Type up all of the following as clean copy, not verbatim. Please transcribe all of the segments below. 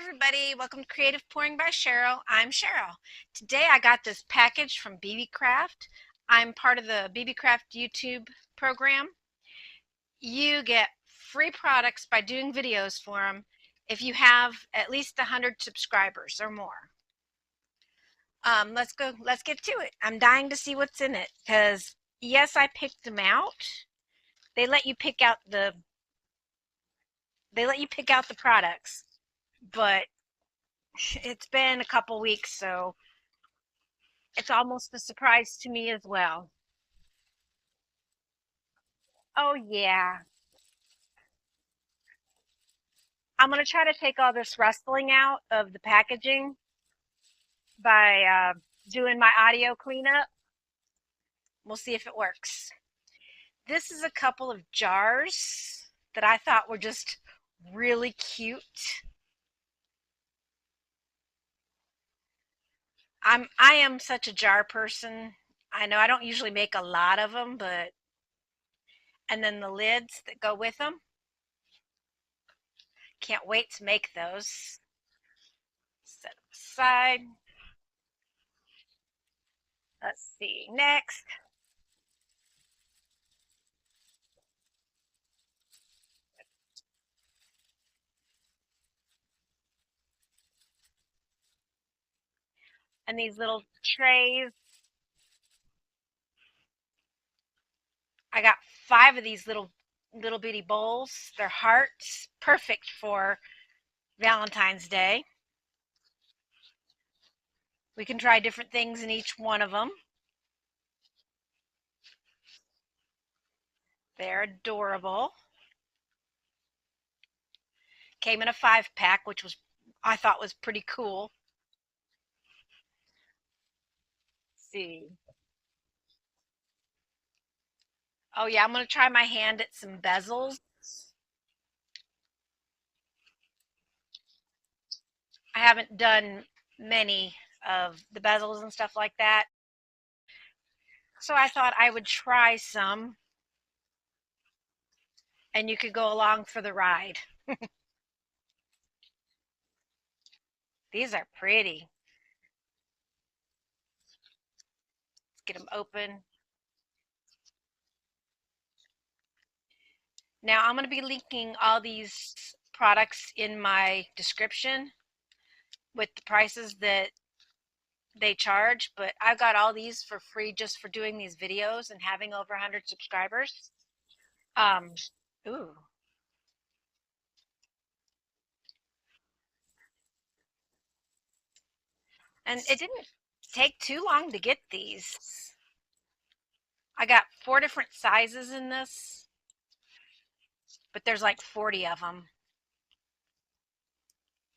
everybody, welcome to Creative Pouring by Cheryl. I'm Cheryl. Today I got this package from BeebeeCraft. I'm part of the BeebeeCraft YouTube program. You get free products by doing videos for them if you have at least 100 subscribers or more. Let's get to it. I'm dying to see what's in it because yes, I picked them out. They let you pick out the products, but it's been a couple weeks, so it's almost a surprise to me as well. Oh yeah. I'm going to try to take all this rustling out of the packaging by doing my audio cleanup. We'll see if it works. This is a couple of jars that I thought were just really cute. I am such a jar person. I know I don't usually make a lot of them, but and then the lids that go with them. Can't wait to make those. Set them aside. Let's see. Next. And these little trays. I got 5 of these little bitty bowls. They're hearts, perfect for Valentine's Day. We can try different things in each one of them. They're adorable. Came in a 5-pack, which I thought was pretty cool. Let's see. Oh yeah, I'm going to try my hand at some bezels. I haven't done many of the bezels and stuff like that. So I thought I would try some and you could go along for the ride. These are pretty. Let's get them open. Now I'm going to be linking all these products in my description with the prices that they charge, but I've got all these for free just for doing these videos and having over 100 subscribers. Ooh. And it didn't take too long to get these. I got 4 different sizes in this, but there's like 40 of them.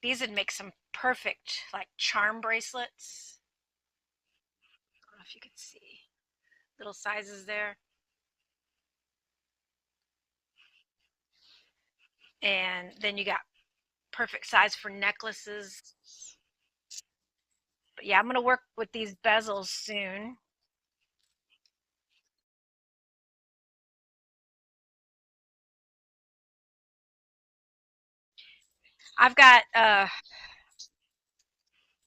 These would make some perfect like charm bracelets. I don't know if you can see little sizes there. And then you got perfect size for necklaces. But yeah, I'm going to work with these bezels soon. I've got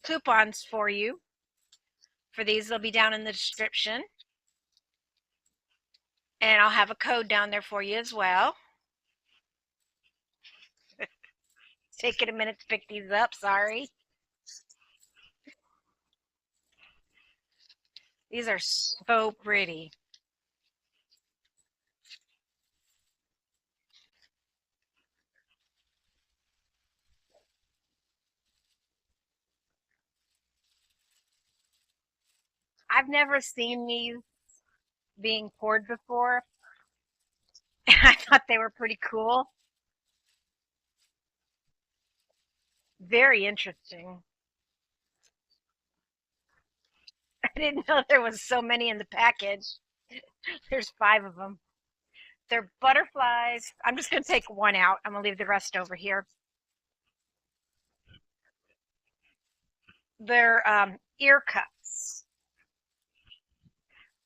coupons for you. For these, they'll be down in the description. And I'll have a code down there for you as well. Taking a minute to pick these up, sorry. These are so pretty. I've never seen these being poured before. I thought they were pretty cool. Very interesting. I didn't know there was so many in the package. There's 5 of them. They're butterflies. I'm just going to take one out. I'm going to leave the rest over here. They're ear cups.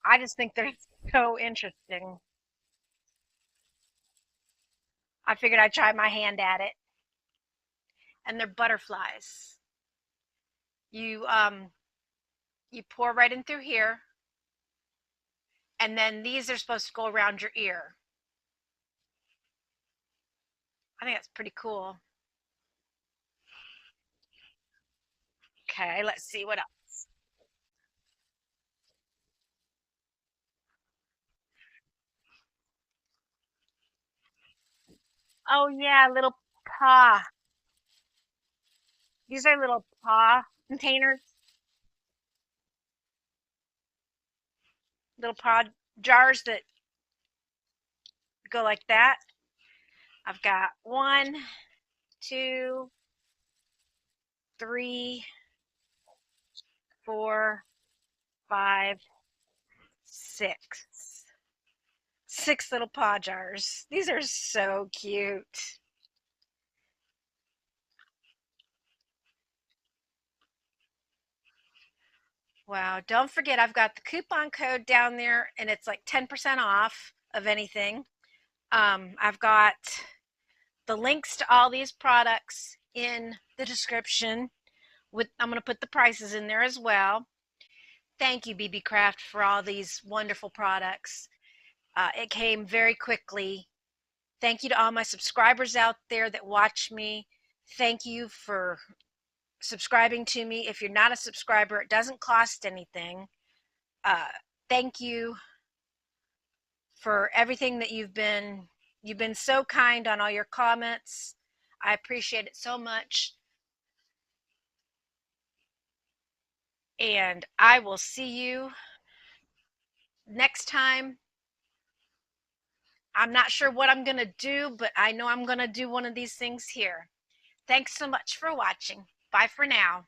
I just think they're so interesting. I figured I'd try my hand at it. and they're butterflies. You you pour right in through here, and then these are supposed to go around your ear. I think that's pretty cool. Okay, let's see what else. Oh yeah, little paw. These are little paw containers, little paw jars that go like that. I've got 1, 2, 3, 4, 5, 6. 6 little paw jars. These are so cute. Wow. Don't forget, I've got the coupon code down there and it's like 10% off of anything. I've got the links to all these products in the description. I'm going to put the prices in there as well. Thank you, BeebeeCraft, for all these wonderful products. It came very quickly. Thank you to all my subscribers out there that watch me. Thank you for subscribing to me. If you're not a subscriber, it doesn't cost anything. Uh, Thank you for everything that you've been so kind on all your comments. I appreciate it so much. And I will see you next time. I'm not sure what I'm going to do, but I know I'm going to do one of these things here. Thanks so much for watching. Bye for now.